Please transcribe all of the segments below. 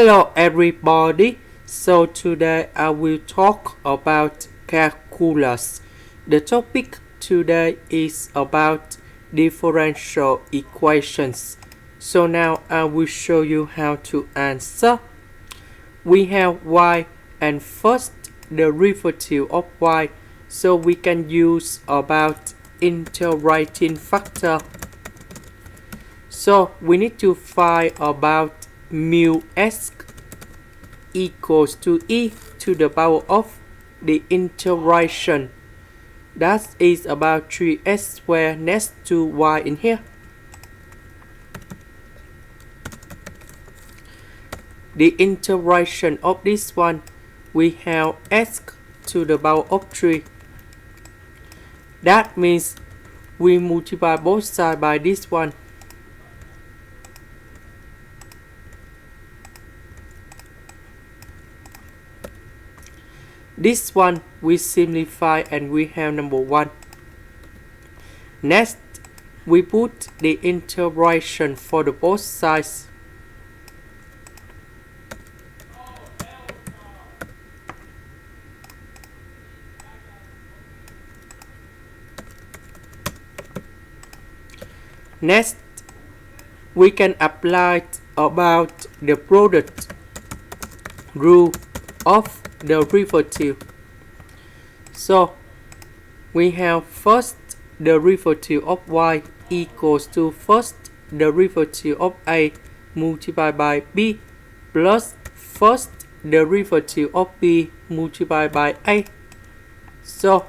Hello everybody, so today I will talk about calculus. The topic today is about differential equations. So now I will show you how to answer. We have y and first derivative of y, so we can use about integrating factor. So we need to find about mu s equals to e to the power of the integration. That is about 3s squared next to y in here. The integration of this one, we have s to the power of 3. That means we multiply both sides by this one. This one we simplify and we have number 1. Next, we put the integration for the both sides. Next, we can apply about the product rule of the derivative. So we have first derivative of y equals to first derivative of a multiplied by b plus first derivative of b multiplied by a. So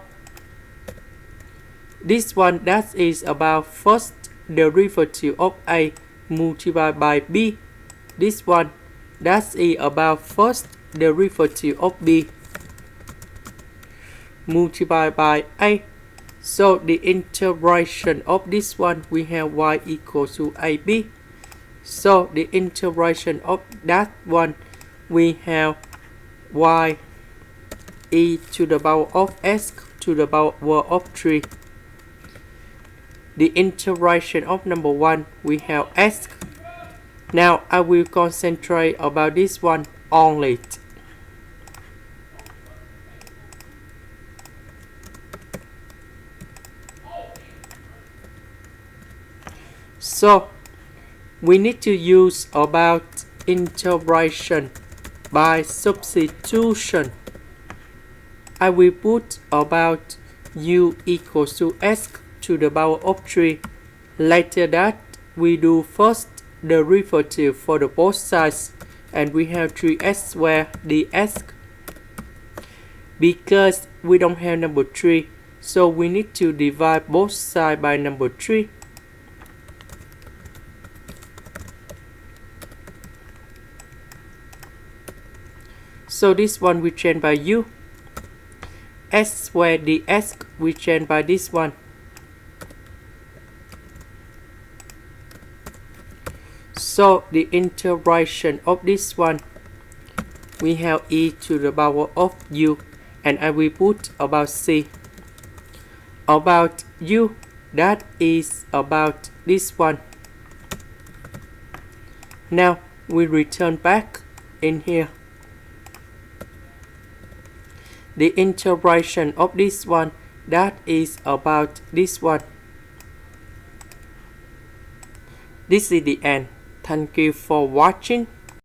this one, that is about first derivative of a multiplied by b. This one, that is about first derivative of b multiplied by a. So the integration of this one, we have y equals to ab. So the integration of that one, we have y e to the power of s to the power of 3. The integration of number 1, we have s. Now I will concentrate about this one only. So we need to use about integration by substitution. I will put about u equals to s to the power of 3. Later that, we do first derivative for the both sides and we have 3s squared ds. Because we don't have number 3, so we need to divide both sides by number 3. So this one we change by u. S squared ds we change by this one. So the integration of this one, we have e to the power of u and I will put about c. About u, that is about this one. Now we return back in here. The integration of this one, that is about this one. This is the end. Thank you for watching.